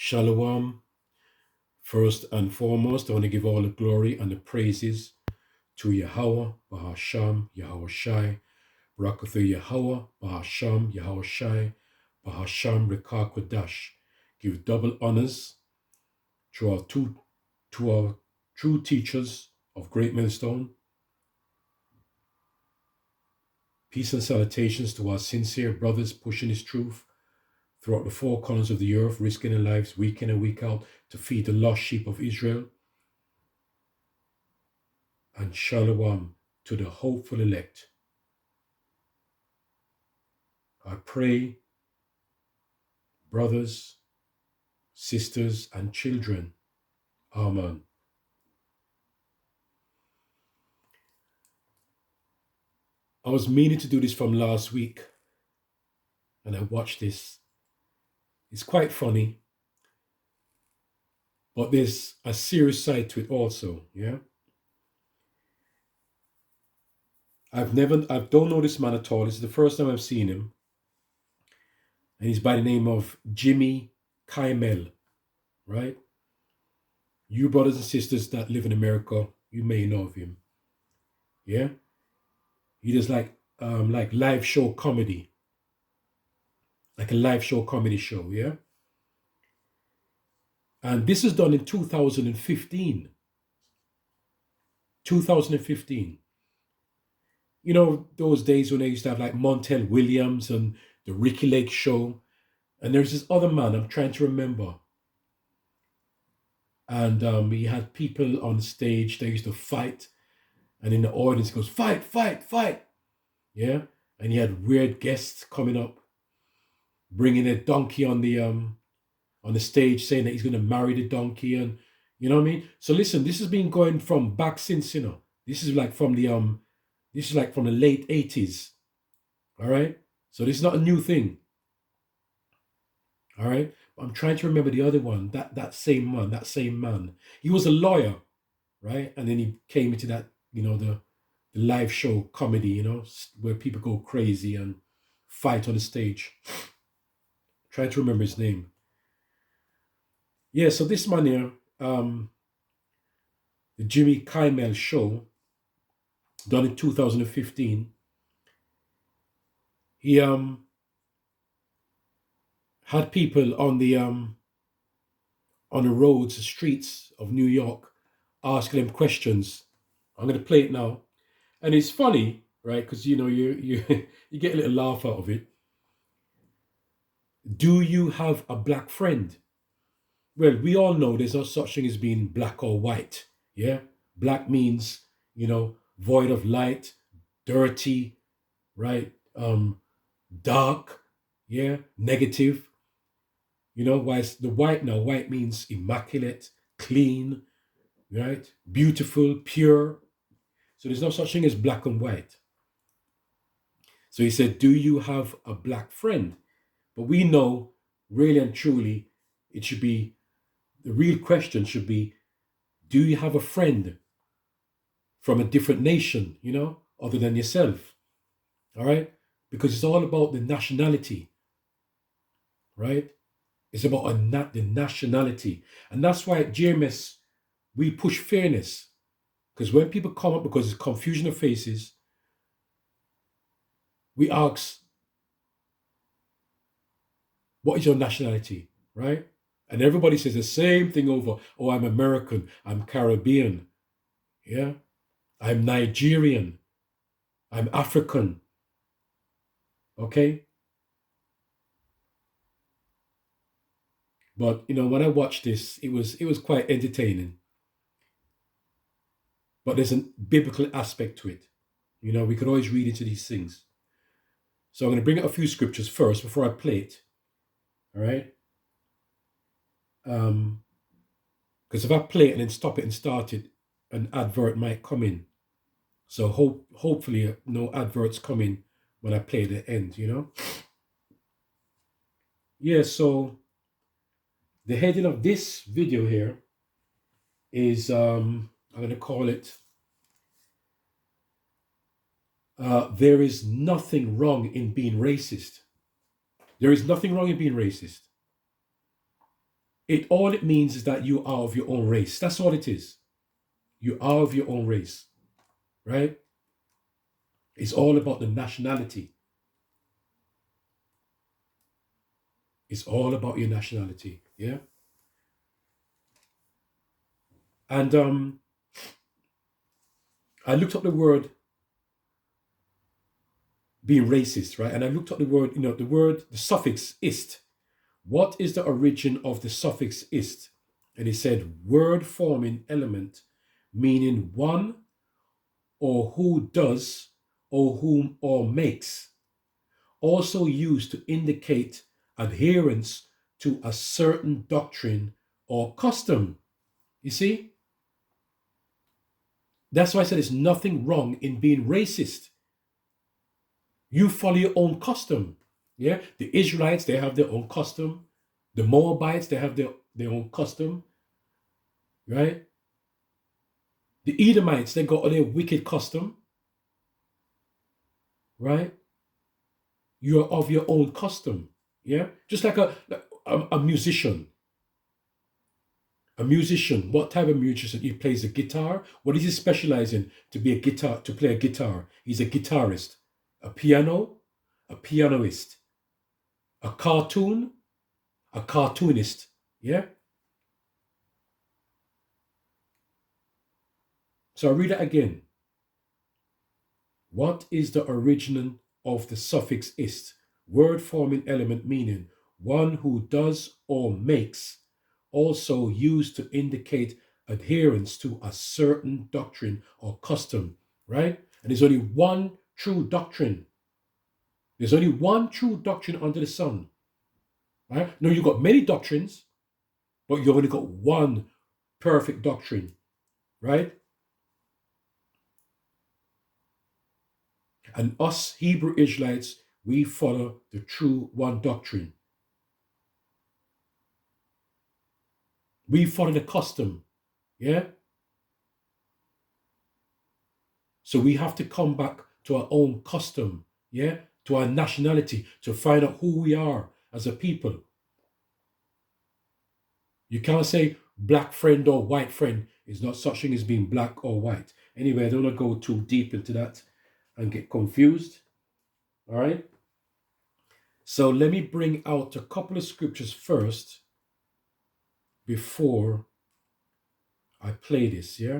Shalom. First and foremost, I want to give all the glory and the praises to Yahweh, Bahasham, Yahweh Shai, Barakathu Yahweh, Bahasham, Yahweh Shai, Bahasham, Rekah Kodash. Give double honors to our true teachers of Great Millstone. Peace and salutations to our sincere brothers pushing his truth throughout the four corners of the earth, risking their lives week in and week out to feed the lost sheep of Israel. And shalom to the hopeful elect. I pray, brothers, sisters, and children, amen. I was meaning to do this from last week, and I watched this. It's quite funny, but there's a serious side to it also, yeah? I don't know this man at all. This is the first time I've seen him. And he's by the name of Jimmy Kimmel, right? You brothers and sisters that live in America, you may know of him. Yeah? He does like live show comedy. Like a live show comedy show, yeah? And this is done in 2015. 2015. You know, those days when they used to have like Montel Williams and the Ricky Lake show. And there's this other man, I'm trying to remember. And he had people on stage, they used to fight. And in the audience, goes, fight, fight, fight. Yeah? And he had weird guests coming up, bringing a donkey on the stage, saying that he's going to marry the donkey. And you know what I mean? So listen, this has been going from back since, you know. This is like from the late 80s. All right? So this is not a new thing. All right? I'm trying to remember the other one, that same man. He was a lawyer, right? And then he came into that, you know, the live show comedy, you know, where people go crazy and fight on the stage. Trying to remember his name. Yeah, so this man here, the Jimmy Kimmel show, done in 2015, he had people on the roads, the streets of New York, asking them questions. I'm going to play it now, and it's funny, right? Because you know you you get a little laugh out of it. Do you have a black friend? Well, we all know there's no such thing as being black or white. Yeah, black means, you know, void of light, dirty, right? Dark, yeah, negative. You know, whilst the white now, white means immaculate, clean, right? Beautiful, pure. So there's no such thing as black and white. So he said, do you have a black friend? But we know, really and truly, it should be, the real question should be, do you have a friend from a different nation, you know, other than yourself? All right? Because it's all about the nationality, right? It's about the nationality. And that's why at GMS, we push fairness. Because when people come up, because it's confusion of faces, we ask, what is your nationality, right? And everybody says the same thing over. Oh, I'm American. I'm Caribbean. Yeah. I'm Nigerian. I'm African. Okay. But you know, when I watched this, it was quite entertaining. But there's a biblical aspect to it. You know, we could always read into these things. So I'm going to bring out a few scriptures first before I play it. All right. Because if I play it and then stop it and start it, an advert might come in. So hopefully no adverts come in when I play the end, you know? Yeah, so the heading of this video here is, I'm going to call it, there is nothing wrong in being racist. There is nothing wrong in being racist. All it means is that you are of your own race. That's all it is. You are of your own race, right? It's all about the nationality. It's all about your nationality, yeah? And I looked up the word being racist, right? And I looked up the word, the suffix ist. What is the origin of the suffix ist? And it said word forming element meaning one or who does or whom or makes. Also used to indicate adherence to a certain doctrine or custom. You see? That's why I said there's nothing wrong in being racist. You follow your own custom. Yeah? The Israelites, they have their own custom. The Moabites, they have their own custom. Right? The Edomites, they got their wicked custom. Right? You're of your own custom. Yeah? Just like a musician. A musician, what type of musician? He plays the guitar. What does he specialize in to play a guitar? He's a guitarist. A piano, a pianist. A cartoon, a cartoonist. Yeah? So I read it again. What is the origin of the suffix ist? Word forming element meaning one who does or makes, also used to indicate adherence to a certain doctrine or custom, right? And there's only one true doctrine. There's only one true doctrine under the sun, right? No, you've got many doctrines, but you've only got one perfect doctrine, right? And us Hebrew Israelites, we follow the true one doctrine. We follow the custom, yeah? So we have to come back to our own custom, yeah? To our nationality, to find out who we are as a people. You can't say black friend or white friend. It's not such thing as being black or white. Anyway, I don't want to go too deep into that and get confused. All right? So let me bring out a couple of scriptures first before I play this, yeah?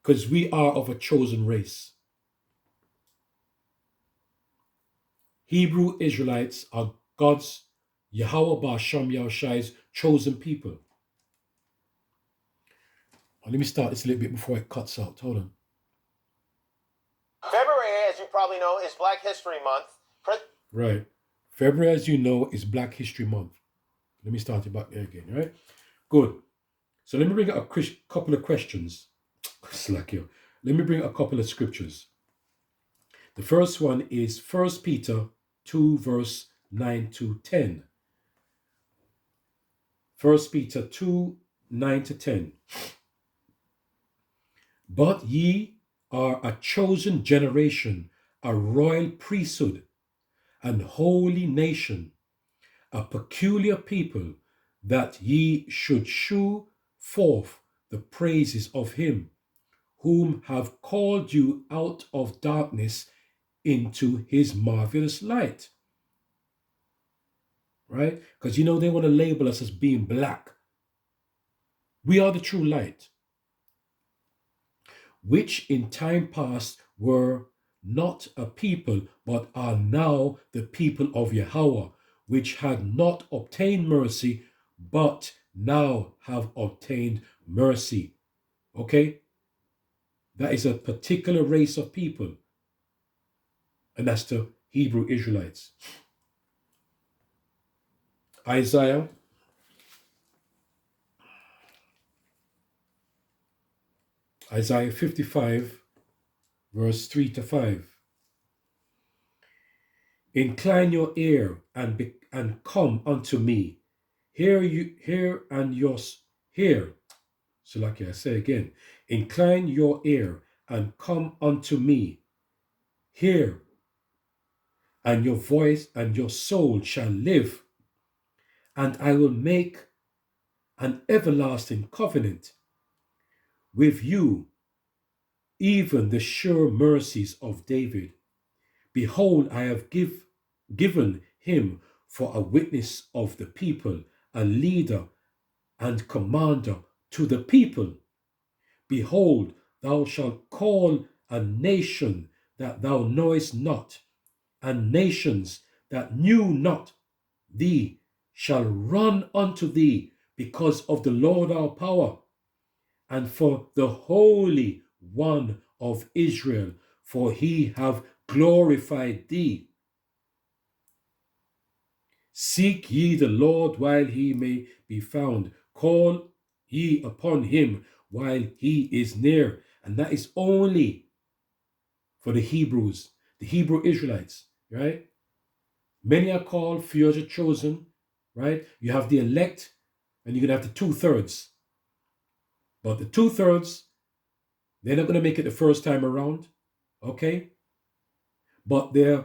Because we are of a chosen race. Hebrew Israelites are God's Yahweh Ba'Sham Yahushai's chosen people. Let me start this a little bit before it cuts out. Hold on. February, as you probably know, is Black History Month. Right. February, as you know, is Black History Month. Let me start it back there again, right? Good. So let me bring up a couple of questions. Slack you. Let me bring a couple of scriptures. The first one is 1 Peter 2, verse 9 to 10. 1 Peter 2, 9 to 10. But ye are a chosen generation, a royal priesthood, and holy nation, a peculiar people, that ye should shew forth the praises of him, whom have called you out of darkness into his marvelous light. Right? Because they want to label us as being black. We are the true light, which in time past were not a people, but are now the people of Yahweh, which had not obtained mercy, but now have obtained mercy. Okay? That is a particular race of people, and that's the Hebrew Israelites. Isaiah 55, verse 3 to 5. Incline your ear and come unto me. Hear. So like I say again, incline your ear and come unto me. Hear, and your voice and your soul shall live, and I will make an everlasting covenant with you, even the sure mercies of David. Behold, I have given him for a witness of the people, a leader and commander to the people. Behold, thou shalt call a nation that thou knowest not, and nations that knew not thee shall run unto thee because of the Lord our power, and for the Holy One of Israel, for he have glorified thee. Seek ye the Lord while he may be found. Call ye upon him while he is near. And that is only for the Hebrews, the Hebrew Israelites, right? Many are called, few are chosen, right? You have the elect, and you're going to have the 2/3. But the 2/3, they're not going to make it the first time around, okay? But there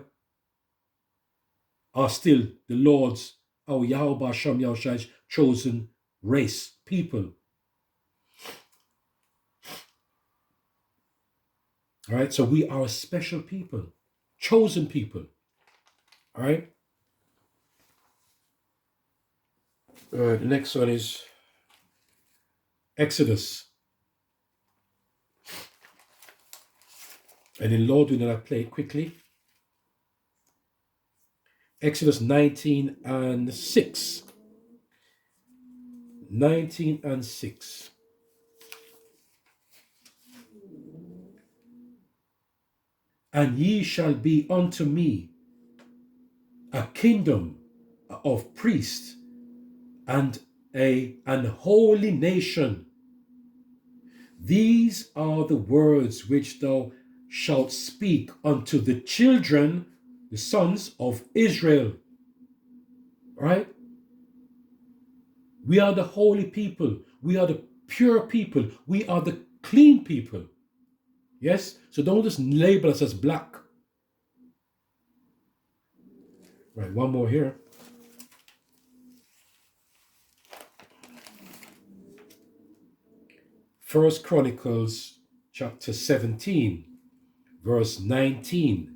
are still the Lord's, our Yahweh Shem Yahushai's chosen race, people. All right, so we are a special people, chosen people. All right. The next one is Exodus. And in Lord, we're going to play it quickly. Exodus 19 and 6. 19 and 6. And ye shall be unto me a kingdom of priests and an holy nation. These are the words which thou shalt speak unto the children, the sons of Israel. Right? We are the holy people. We are the pure people. We are the clean people. Yes? So don't just label us as black. Right, one more here. First Chronicles chapter 17, verse 19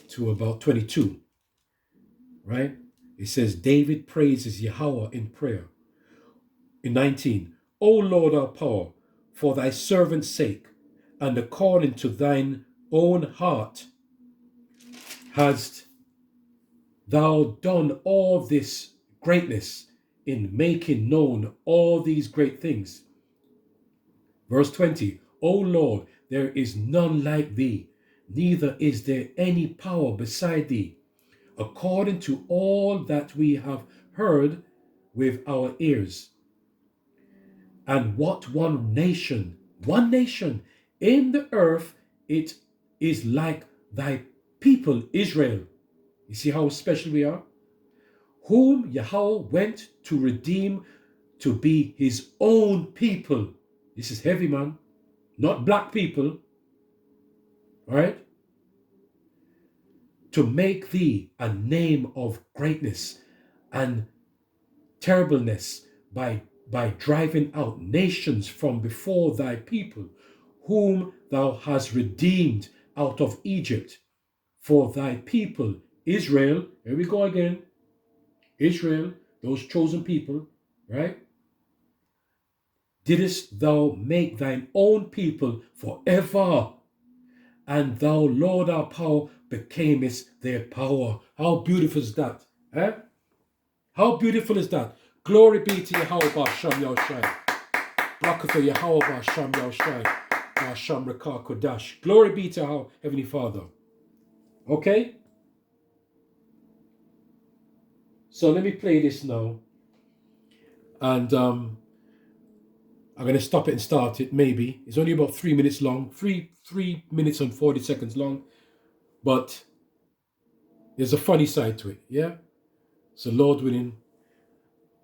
to about 22. Right? It says, David praises Yahweh in prayer. In 19, O Lord our power, for thy servant's sake, and according to thine own heart, hast thou done all this greatness in making known all these great things. Verse 20, O Lord, there is none like thee, neither is there any power beside thee, according to all that we have heard with our ears. And what one nation in the earth, it is like thy people Israel. You see how special we are? Whom Yahweh went to redeem to be his own people. This is heavy, man. Not black people. All right? To make thee a name of greatness and terribleness by driving out nations from before thy people, whom thou hast redeemed out of Egypt. For thy people, Israel, here we go again, Israel, those chosen people, right? Didst thou make thine own people forever, and thou, Lord our power, becamest their power. How beautiful is that? Eh? How beautiful is that? Glory be to Yahweh Ba'Shem Yahushai. Barakatah Yahweh Ba'Shem Yahushai. Ba'Shem Rakah Kodash. Glory be to our Heavenly Father. Okay? So let me play this now. And I'm going to stop it and start it, maybe. It's only about 3 minutes long. 3 minutes and 40 seconds long. But there's a funny side to it, yeah? So Lord willing,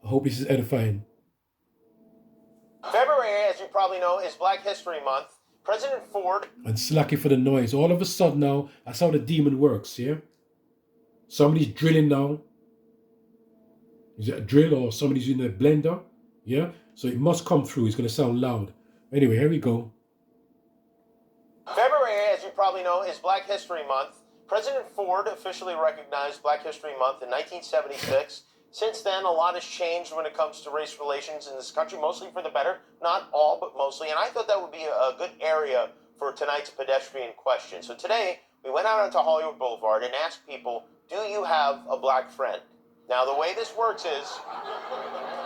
I hope this is edifying. February, as you probably know, is Black History Month. President Ford. And slacky for the noise. All of a sudden now, that's how the demon works, yeah? Somebody's drilling now. Is it a drill or somebody's in a blender? Yeah? So it must come through. It's going to sound loud. Anyway, here we go. February, as you probably know, is Black History Month. President Ford officially recognized Black History Month in 1976. Since then, a lot has changed when it comes to race relations in this country, mostly for the better. Not all, but mostly. And I thought that would be a good area for tonight's pedestrian question. So today, we went out onto Hollywood Boulevard and asked people, do you have a black friend? Now, the way this works is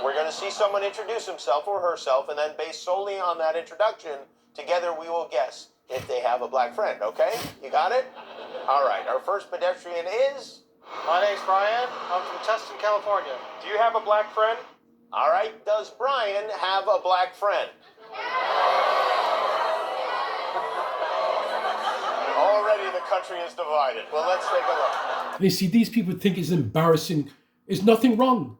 we're going to see someone introduce himself or herself, and then based solely on that introduction, together we will guess if they have a black friend, okay? You got it? All right, our first pedestrian is... My name's Brian. I'm from Tustin, California. Do you have a black friend? All right, does Brian have a black friend? Already the country is divided. Well, let's take a look. And you see, these people think it's embarrassing. There's nothing wrong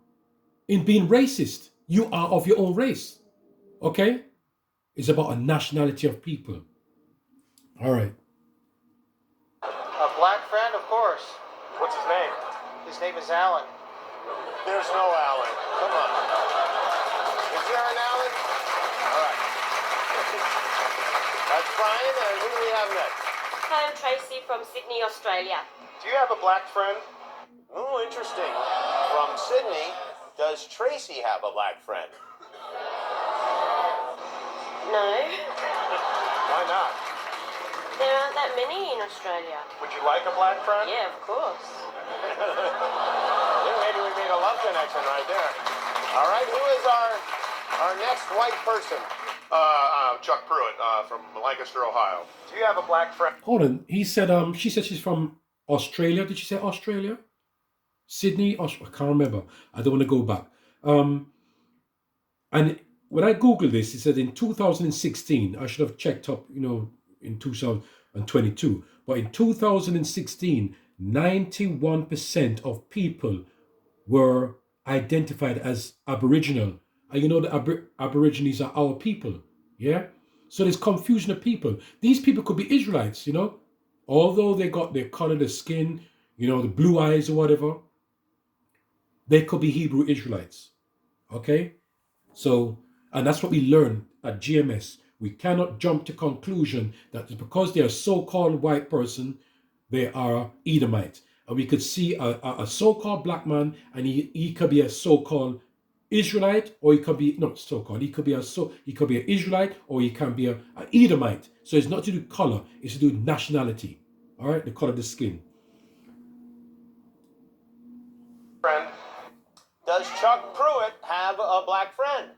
in being racist. You are of your own race, okay? It's about a nationality of people. All right. A black friend, of course. What's his name? His name is Alan. There's no Alan. Come on. Is there an Alan? All right. That's Brian, and who do we have next? Hi, I'm Tracy from Sydney, Australia. Do you have a black friend? Ooh, interesting. From Sydney, does Tracy have a black friend? No, Why not? there aren't that many in Australia. Would you like a black friend? Yeah, of course. Yeah, maybe we made a love connection right there. All right, who is our next white person? Chuck Pruitt from Lancaster, Ohio. Do you have a black friend? Hold on. He said, she said she's from Australia. Did she say Australia? Sydney? I can't remember. I don't want to go back. And when I Googled this, it said in 2016, I should have checked up, in 2022. But in 2016, 91% of people were identified as Aboriginal. And the Aborigines are our people. Yeah? So there's confusion of people. These people could be Israelites, Although they got their color, the skin, the blue eyes or whatever, they could be Hebrew Israelites. Okay? So, and that's what we learn at GMS. We cannot jump to conclusion that because they're a so-called white person, they are Edomite. And we could see a so-called black man, and he could be a so-called Israelite, or he could be not so-called. He could be an Israelite, or he can be an Edomite. So it's not to do with color; it's to do with nationality. All right, the color of the skin. Friend. Does Chuck Pruitt have a black friend?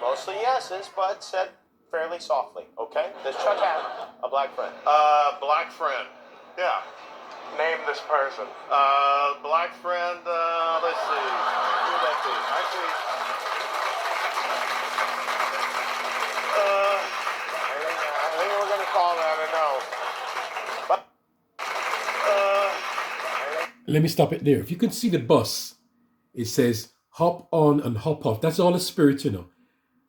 Mostly yeses, but said fairly softly. Okay. Does Chuck have a black friend? Black friend. Yeah. Name this person. Black friend, let's see. Who would that be? Actually, I think we're going to call that a no. But, Let me stop it there. If you can see the bus, it says hop on and hop off. That's all the spirit,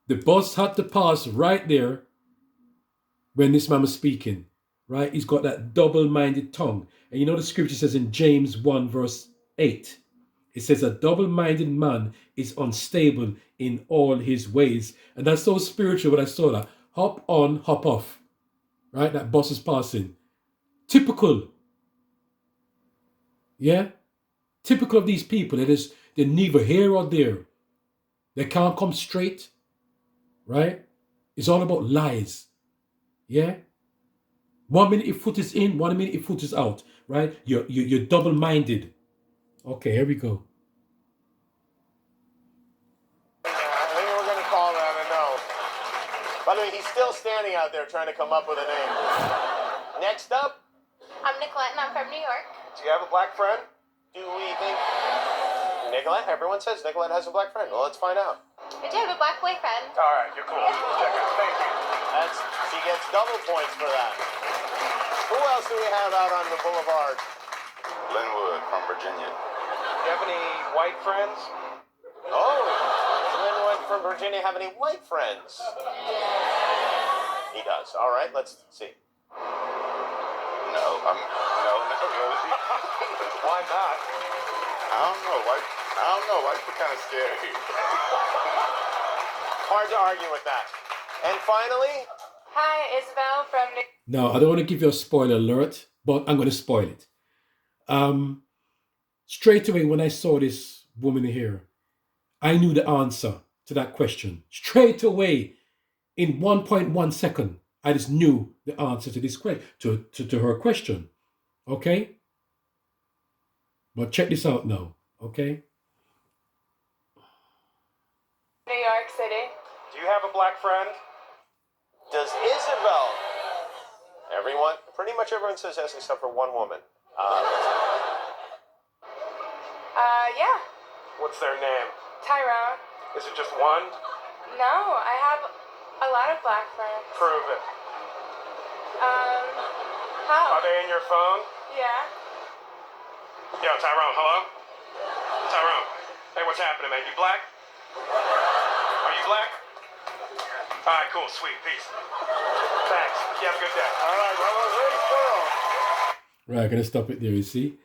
The bus had to pass right there when this man was speaking, right? He's got that double-minded tongue. And the scripture says in James 1 verse 8, it says a double-minded man is unstable in all his ways. And that's so spiritual when I saw that. Hop on, hop off, right? That bus is passing. Typical. Yeah? Typical of these people. They're neither here or there. They can't come straight. Right? It's all about lies. Yeah? 1 minute your foot is in, 1 minute your foot is out. Right? You're double-minded. Okay, here we go. I think we're going to call that a no. By the way, he's still standing out there trying to come up with a name. Next up, I'm Nicolette and I'm from New York. Do you have a black friend? do we think Nicolette? Everyone says Nicolette has a black friend. Well, let's find out. I do have a black boyfriend. All right, you're cool. Check it. Thank you. She gets double points for that. Who else do we have out on the boulevard? Linwood from Virginia. Do you have any white friends? Oh, Linwood from Virginia have any white friends? He does. All right, let's see. No, not really. Why not? I don't know. Whites are kind of scary. Hard to argue with that. And finally, Hi, Isabel from New Now, I don't want to give you a spoiler alert, but I'm going to spoil it. Straight away, when I saw this woman here, I knew the answer to that question. Straight away, in 1.1 second, I just knew the answer to this question, to her question. Okay? But check this out now. Okay? York City. Do you have a black friend? does Isabel? Pretty much everyone says yes except for one woman. Yeah. What's their name? Tyrone. Is it just one? No, I have a lot of black friends. Prove it. How? Are they in your phone? Yeah. Yo, Tyrone, hello? Tyrone. Hey, what's happening, man? You black? Are you black? All right, cool, sweet, peace. Thanks. You have a good day. All right, well, very thorough. Right, gonna stop it there, you see?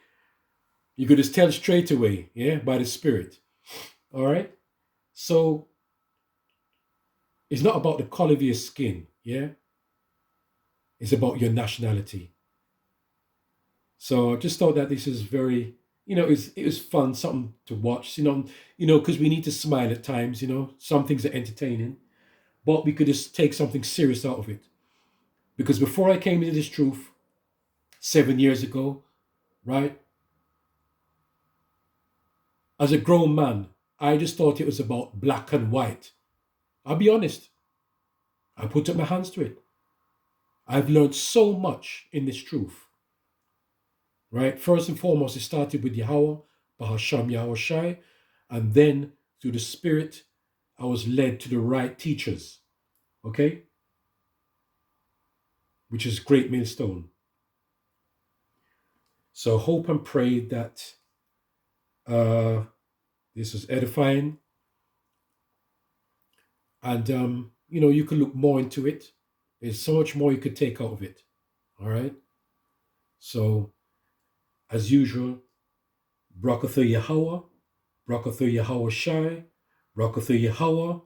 You could just tell straight away, yeah, by the Spirit. All right? So, it's not about the color of your skin, yeah? It's about your nationality. So, I just thought that this is very, it was fun, something to watch, because we need to smile at times, some things are entertaining, but we could just take something serious out of it. Because before I came into this truth, 7 years ago, right? As a grown man, I just thought it was about black and white. I'll be honest. I put up my hands to it. I've learned so much in this truth. Right? First and foremost, it started with Yahweh, Bahasham Yahweh Shai, and then through the Spirit, I was led to the right teachers. Okay? Which is Great Millstone. So hope and pray that this was edifying. And, you could look more into it. There's so much more you could take out of it. All right? So, as usual, Brakatha Yahweh, Brakatha Yahweh Shai, Brakatha Yahweh,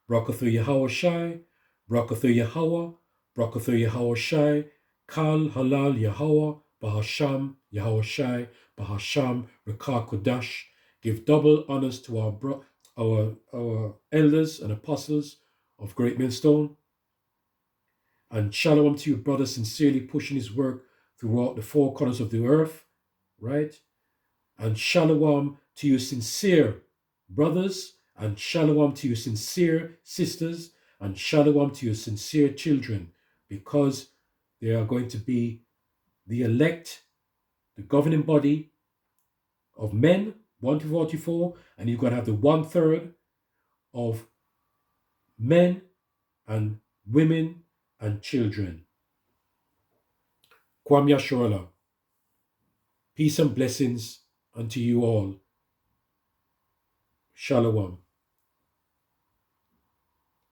Brakatha Yahweh Shai, Brakatha Yahweh, Brakatha Yahweh Shai, Kal Halal Yahweh, Bahasham Yahweh Shai, Bahasham Rekah Kodash. Give double honors to our elders and apostles of Great Millstone. And shalom to you, brother, sincerely pushing his work throughout the four corners of the earth, right? And shalom to you, sincere brothers, and shalom to you, sincere sisters, and shalom to your sincere children, because they are going to be the elect, the governing body of men, 1 to 44, and you're going to have the 1/3 of men and women and children. Kwam Yashola. Peace and blessings unto you all. Shalom.